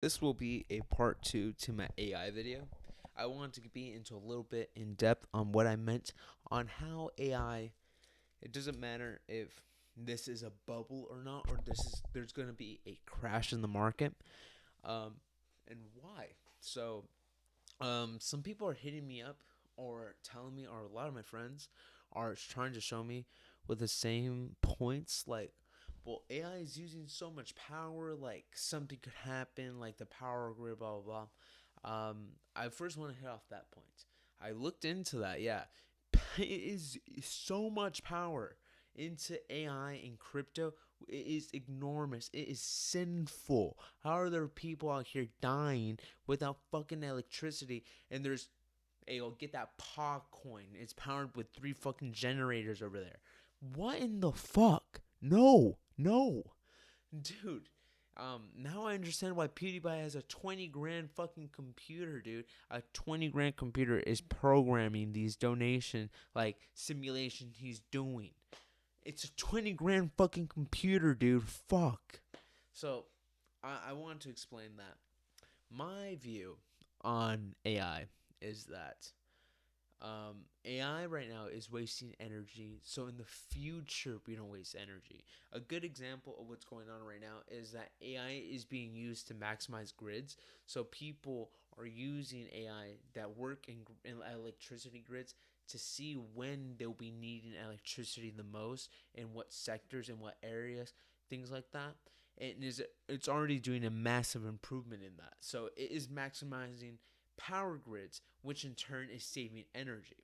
This will be a part two to my AI video. I want to be into a little bit in depth on what I meant on how AI. It doesn't matter if this is a bubble or not, or there's going to be a crash in the market, um, and why. So, some people are hitting me up or telling me, or a lot of my friends are trying to show me with the same points, like, well, AI is using so much power, like something could happen, like the power grid, blah blah blah. I first want to hit off that point. I looked into that. Yeah, it is so much power into AI and crypto. It is enormous. It is sinful. How are there people out here dying without fucking electricity? And there's, hey, yo, get that POG coin. It's powered with 3 fucking generators over there. What in the fuck? No, no, dude. Now I understand why PewDiePie has a 20 grand fucking computer, dude. A 20 grand computer is programming these donation, like, simulation he's doing. It's a 20 grand fucking computer, dude. Fuck. So, I want to explain that. My view on AI is that AI right now is wasting energy. So in the future, we don't waste energy. A good example of what's going on right now is that AI is being used to maximize grids. So people are using AI that work in electricity grids to see when they'll be needing electricity the most, in what sectors, in what areas, things like that. And it's already doing a massive improvement in that. So it is maximizing power grids, which in turn is saving energy.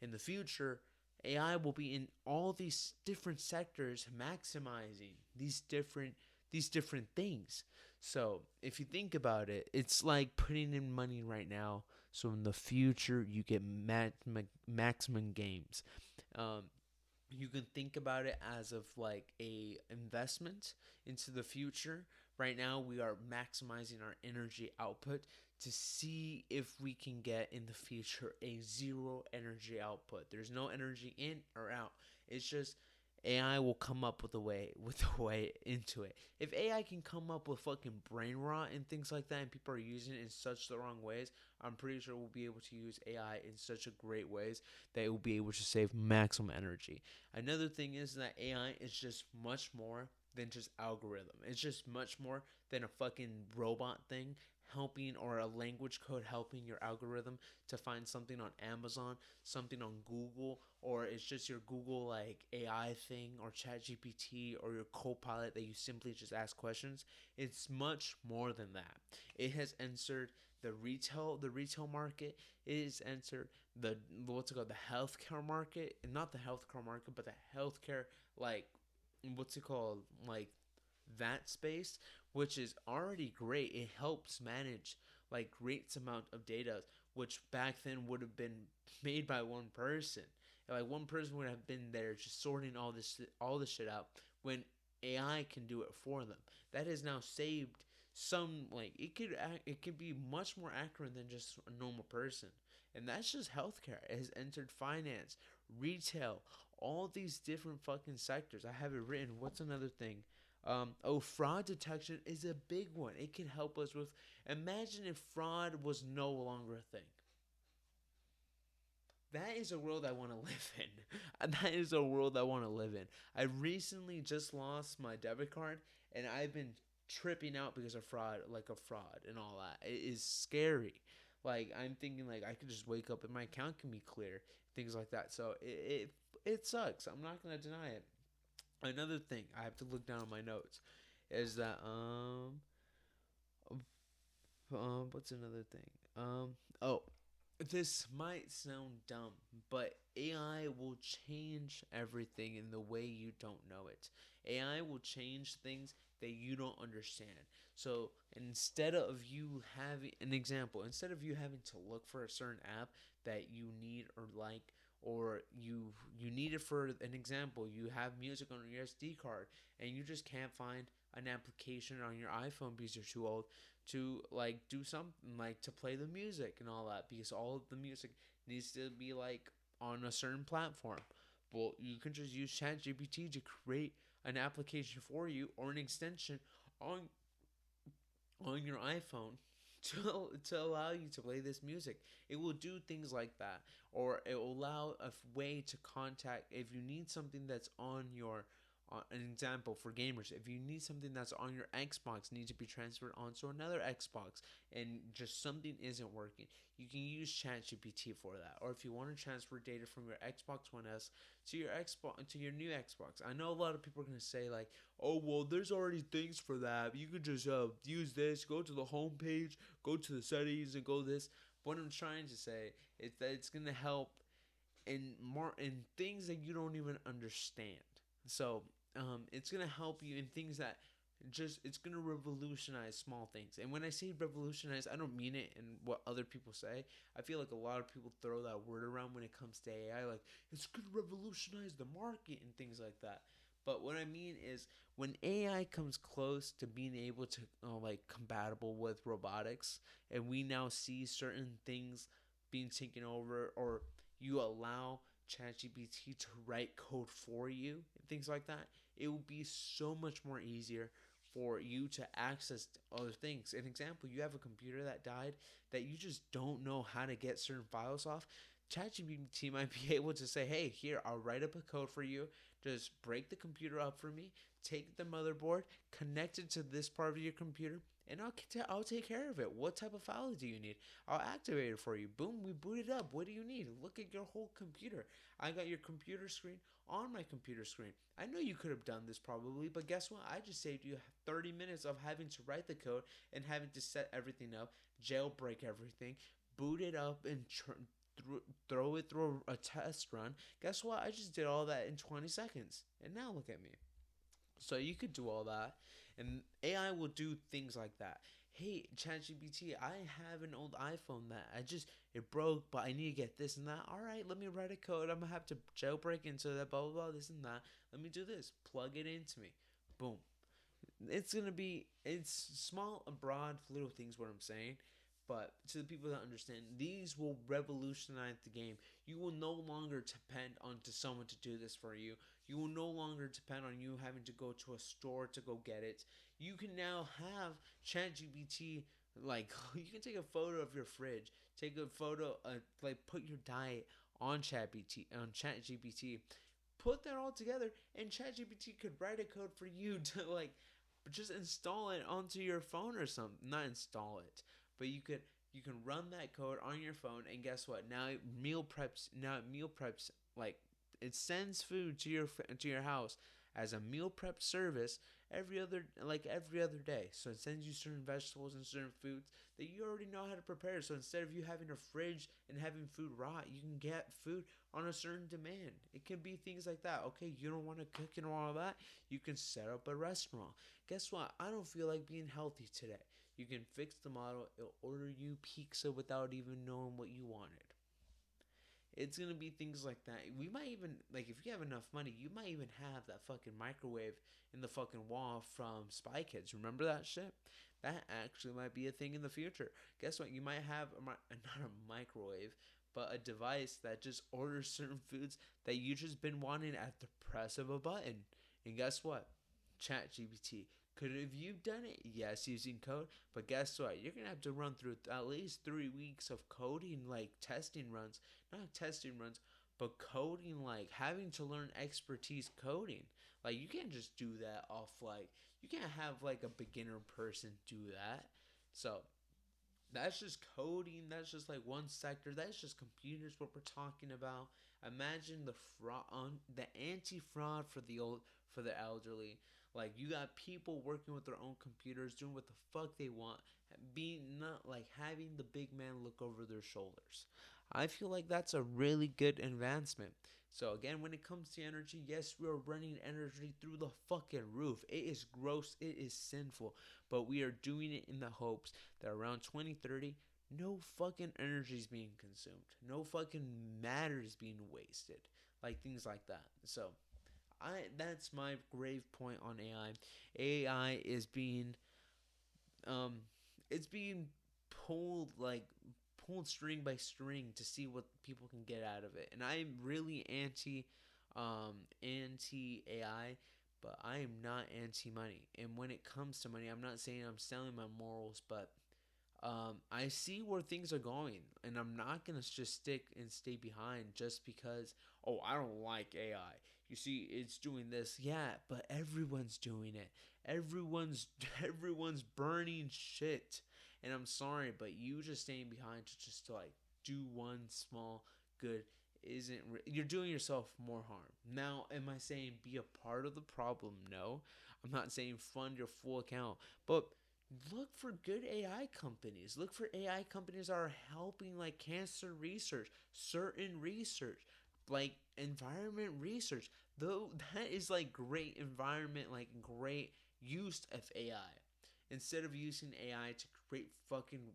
In the future, AI will be in all these different sectors, maximizing these different things. So if you think about it, it's like putting in money right now. So in the future, you get maximum gains. Um, you can think about it as of like a investment into the future. Right now we are maximizing our energy output to see if we can get in the future a zero energy output. There's no energy in or out. It's just AI will come up with a way into it. If AI can come up with fucking brain rot and things like that, and people are using it in such the wrong ways, I'm pretty sure we'll be able to use AI in such a great ways that it will be able to save maximum energy. Another thing is that AI is just much more than just algorithm. It's just much more than a fucking robot thing helping, or a language code helping your algorithm to find something on Amazon, something on Google, or it's just your Google like AI thing or ChatGPT or your Copilot that you simply just ask questions. It's much more than that. It has answered the retail market. It has answered the what's it called, the healthcare market, and not the healthcare market, but the healthcare, like, what's it called, like, that space, which is already great. It helps manage like great amount of data, which back then would have been made by one person. Like one person would have been there just sorting all this shit out when AI can do it for them. That has now saved some, like, it could be much more accurate than just a normal person. And that's just healthcare. It has entered finance, retail, all these different fucking sectors. I have it written. What's another thing? Fraud detection is a big one. It can help us with. Imagine if fraud was no longer a thing. That is a world I want to live in. That is a world I want to live in. I recently just lost my debit card, and I've been tripping out because of fraud, like a fraud and all that. It is scary. Like, I'm thinking like I could just wake up and my account can be clear, things like that. So it sucks. I'm not gonna deny it. Another thing I have to look down on my notes is that what's another thing? Oh, this might sound dumb, but AI will change everything in the way you don't know it. AI will change things that you don't understand. So instead of you having an example, instead of you having to look for a certain app that you need or like, or you need it for an example, you have music on your SD card and you just can't find an application on your iPhone because you're too old to like do something like to play the music and all that, because all of the music needs to be like on a certain platform. Well, you can just use ChatGPT to create an application for you or an extension on on your iPhone to allow you to play this music. It will do things like that, or it will allow a way to contact if you need something that's on your. An example for gamers: if you need something that's on your Xbox need to be transferred onto another Xbox, and just something isn't working, you can use ChatGPT for that. Or if you want to transfer data from your Xbox One S to your Xbox to your new Xbox, I know a lot of people are gonna say like, "Oh well, there's already things for that. You could just use this. Go to the home page, go to the settings, and go this." What I'm trying to say is that it's gonna help in things that you don't even understand. So it's gonna help you in things that just it's gonna revolutionize small things. And when I say revolutionize, I don't mean it in what other people say. I feel like a lot of people throw that word around when it comes to AI, like it's gonna revolutionize the market and things like that. But what I mean is when AI comes close to being able to like compatible with robotics, and we now see certain things being taken over, or you allow ChatGPT to write code for you and things like that, it will be so much more easier for you to access other things. An example: you have a computer that died that you just don't know how to get certain files off. ChatGPT might be able to say, "Hey, here, I'll write up a code for you. Just break the computer up for me. Take the motherboard, connect it to this part of your computer, and I'll take care of it. What type of file do you need? I'll activate it for you. Boom, we boot it up. What do you need? Look at your whole computer. I got your computer screen on my computer screen. I know you could have done this probably, but guess what? I just saved you 30 minutes of having to write the code and having to set everything up, jailbreak everything, boot it up, and throw it through a test run. Guess what? I just did all that in 20 seconds. And now look at me. So you could do all that, and AI will do things like that. Hey, ChatGPT, I have an old iPhone that it broke, but I need to get this and that. All right, let me write a code. I'm gonna have to jailbreak into that, blah blah blah, this and that. Let me do this. Plug it into me. Boom. It's small and broad little things. What I'm saying. But to the people that understand, these will revolutionize the game. You will no longer depend on to someone to do this for you. You will no longer depend on you having to go to a store to go get it. You can now have ChatGPT. Like you can take a photo of your fridge, take a photo, like put your diet on ChatGPT, put that all together, and ChatGPT could write a code for you to like just install it onto your phone or something. Not install it, but you can run that code on your phone, and guess what? Meal preps like it sends food to your house as a meal prep service every other day. So it sends you certain vegetables and certain foods that you already know how to prepare. So instead of you having a fridge and having food rot, you can get food on a certain demand. It can be things like that. Okay, you don't want to cook and all that. You can set up a restaurant. Guess what? I don't feel like being healthy today. You can fix the model. It'll order you pizza without even knowing what you wanted. It's gonna be things like that. We might even like if you have enough money, you might even have that fucking microwave in the fucking wall from Spy Kids. Remember that shit? That actually might be a thing in the future. Guess what? You might have not a microwave, but a device that just orders certain foods that you just been wanting at the press of a button. And guess what? ChatGPT. Could have you done it? Yes, using code. But guess what? You're gonna have to run through at least 3 weeks of coding, like testing runs, not testing runs, but coding, like having to learn expertise coding. Like you can't just do that off like you can't have like a beginner person do that. So that's just coding. That's just like one sector. That's just computers. What we're talking about. Imagine the fraud on the anti-fraud for the elderly. Like you got people working with their own computers, doing what the fuck they want, being not like having the big man look over their shoulders. I feel like that's a really good advancement. So again, when it comes to energy, yes, we are running energy through the fucking roof. It is gross. It is sinful. But we are doing it in the hopes that around 2030, no fucking energy is being consumed. No fucking matter is being wasted. Like things like that. So that's my grave point on AI. AI is being um it's being pulled like pulled string by string to see what people can get out of it. And I'm really anti AI, but I am not anti-money. And when it comes to money, I'm not saying I'm selling my morals, but I see where things are going, and I'm not gonna just stick and stay behind just because. Oh, I don't like AI. You see, it's doing this, yeah, but everyone's doing it. Everyone's everyone's burning shit, and I'm sorry, but you just staying behind to just like do one small good isn't. You're doing yourself more harm. Now, am I saying be a part of the problem? No, I'm not saying fund your full account, but look for good AI companies. Look for AI companies that are helping like cancer research, certain research, like environment research. Though that is like great environment, like great use of AI. Instead of using AI to create fucking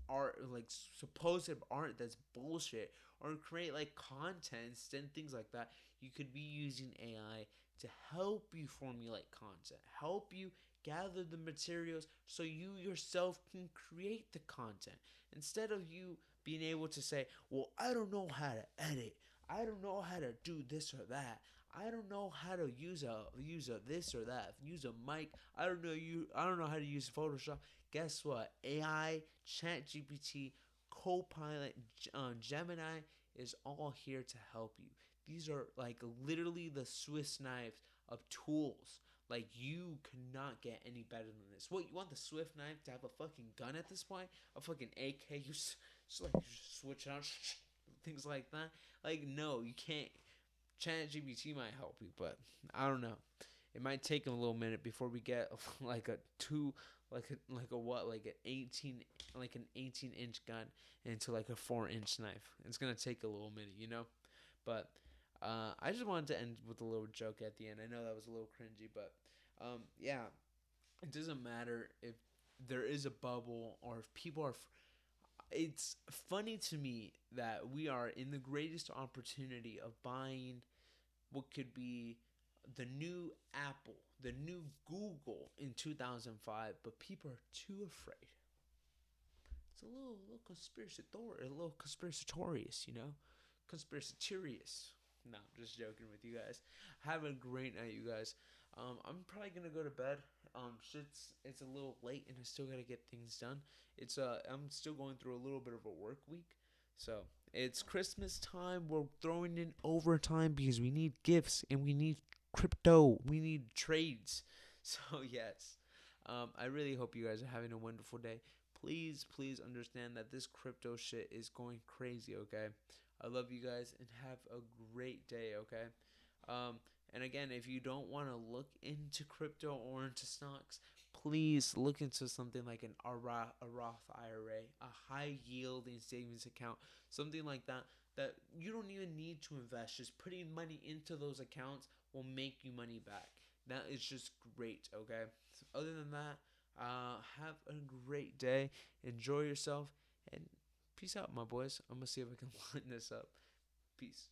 art, like supposed art that's bullshit, or create like contents and things like that, you could be using AI to help you formulate content, help you gather the materials so you yourself can create the content. Instead of you being able to say, well, I don't know how to edit, I don't know how to do this or that, I don't know how to use a this or that, use a mic, I don't know how to use Photoshop. Guess what? AI, Chat GPT, Copilot, Gemini is all here to help you. These are like literally the Swiss knives of tools. Like, you cannot get any better than this. What, you want the Swift knife to have a fucking gun at this point? A fucking AK? Just like you switch out, things like that. Like, no, you can't. ChatGPT might help you, but I don't know. It might take a little minute before we get like a two, like a what, like an 18-inch gun into like a 4-inch knife. It's gonna take a little minute, you know. But I just wanted to end with a little joke at the end. I know that was a little cringy, but yeah, it doesn't matter if there is a bubble or if people are. It's funny to me that we are in the greatest opportunity of buying what could be the new Apple, the new Google in 2005, but people are too afraid. It's a little conspiratorious, you know, conspiratorious. No, I'm just joking with you guys. Have a great night, you guys. I'm probably gonna go to bed. It's a little late, and I still gotta get things done. I'm still going through a little bit of a work week, so it's Christmas time. We're throwing in overtime because we need gifts and we need crypto. We need trades. So yes, I really hope you guys are having a wonderful day. Please, please understand that this crypto shit is going crazy. Okay, I love you guys and have a great day. Okay. Um, and again, if you don't want to look into crypto or into stocks, please look into something like a Roth IRA, a high yielding savings account, something like that. That you don't even need to invest. Just putting money into those accounts will make you money back. That is just great. Okay. So other than that, have a great day. Enjoy yourself and peace out, my boys. I'm gonna see if I can line this up. Peace.